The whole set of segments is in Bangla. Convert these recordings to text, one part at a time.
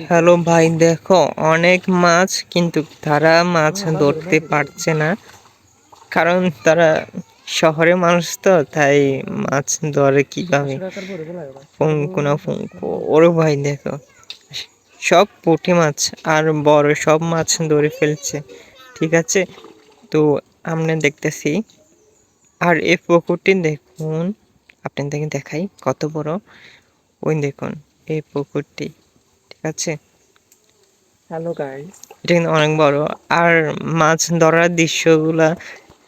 হ্যালো ভাই, দেখো অনেক মাছ, কিন্তু তারা মাছ ধরতে পারছে না, কারণ তারা শহরে মানুষ তো, তাই মাছ ধরে কিভাবে? ফুঙ্কু না ফুঙ্কু, ওরে ভাই দেখো, সব পুঁটি মাছ আর বড় সব মাছ ধরে ফেলছে। ঠিক আছে, তো আমরা দেখতেছি। আর এই পুকুরটি দেখুন, আপনাদেরকে দেখাই কত বড়। ওই দেখুন এই পুকুরটি, ঠিক আছে। হ্যালো গাইস, এটা কিন্তু অনেক বড়। আর মাছ ধরার দৃশ্যগুলা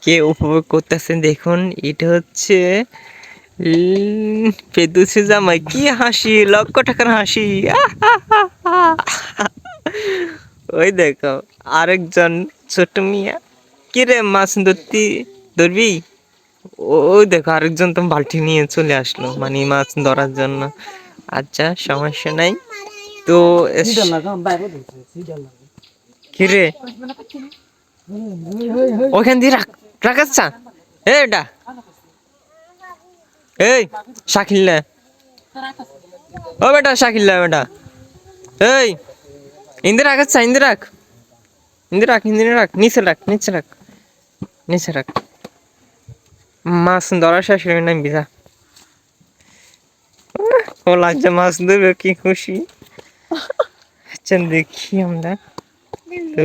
কে উপভোগ করতেছে দেখুন। এটা হচ্ছে ফেদুসি জামাই, কি হাসি, লক্ষ টাকার হাসি। ওই দেখো আরেকজন ছোট মিয়া, কি রে মাছ ধরবি? ওই দেখো আরেকজন তো বালতি নিয়ে চলে আসলো, মানে মাছ ধরার জন্য। আচ্ছা, সমস্যা নাই। তো কি রে, ওখান দিয়ে রাখাচ্ছা এটা, এই শাকিল্লা, ও বেটা শাকিল্লা বেটা, এই ইন্দি রাখাচ্ছা, ইন্দি রাখ, ইন্দি রাখ, ইন্দি রাখ, নিচে রাখ, নিচে রাখ, নিচে রাখ। মাছ ধরা শেষ হয়ে নাই বিজা, ও লাগছে মাছ ধরবে, কি খুশি। আচ্ছা দেখি আমরা তো,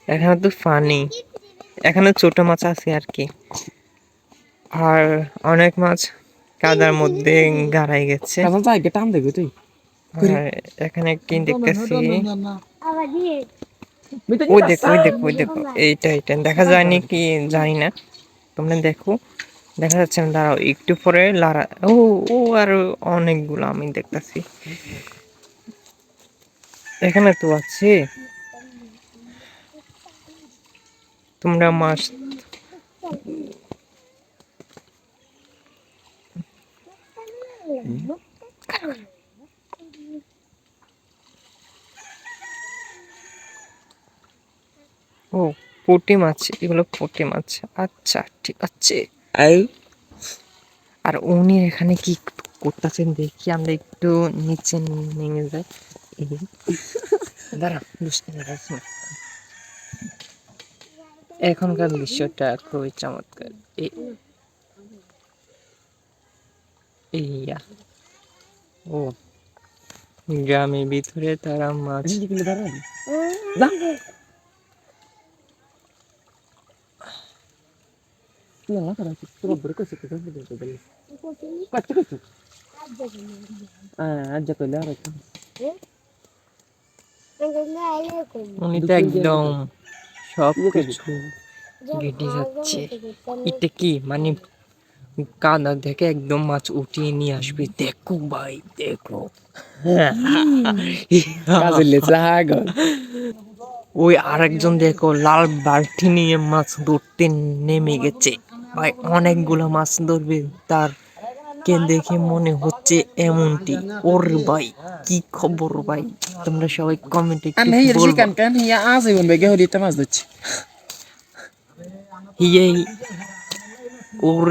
এখানে তো ফানি, এখানে ছোট মাছ আছে আর কি। আর অনেক মাছ কাদার মধ্যে গাড়াই গেছে। টান দেবে তুই। আর এখানে একটি দেখতেছি, ওই দেখো, ওই দেখো, ওই দেখো, এইটা দেখা যায়নি কি জানি না, তোমরা দেখো, দেখা যাচ্ছে না, দাঁড়াও একটু পরে লারা, ও ও আর অনেকগুলো আমি দেখতেছি এখানে তো আছে। তোমরা মাছ ও পুঁটি মাছ, এগুলো পুঁটি মাছ। আচ্ছা ঠিক আছে। আর উনি এখানে কি করতেছেন দেখি, আমরা একটু নিচে নেমে যাই। দাঁড়া, বুঝতে পারছি না। এখনকার দৃশ্যটা খুবই চমৎকার। ইয়া, ও গ্রামের ভিতরে তারা মাছ, উনি তো একদম সব কিছু ঘেটে যাচ্ছে। এটা কি মানে কাদা দেখে একদম মাছ উঠিয়ে নিয়ে আসবে, দেখো ভাই দেখো। ওই আরেকজন দেখো লাল বালতি নিয়ে মাছ ধরতে নেমে গেছে। ভাই অনেকগুলো মাছ ধরবে তার, কে দেখে মনে হচ্ছে এমনটি। ওর ভাই কি খবর ভাই, তোমরা সবাই কমেন্টে একটু বলবা। এই ওর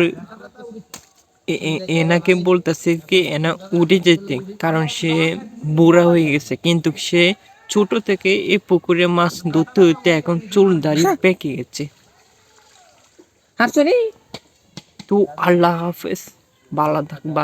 এনাকে বলতেছে কি এনা উঠে যেতে, কারণ সে বুড়া হয়ে গেছে, কিন্তু সে ছোট থেকে এই পুকুরে মাছ ধরতে হইতে এখন চুল দাড়ি পেকে গেছে। তো আল্লাহ হাফেজ, ভালো থাকবা।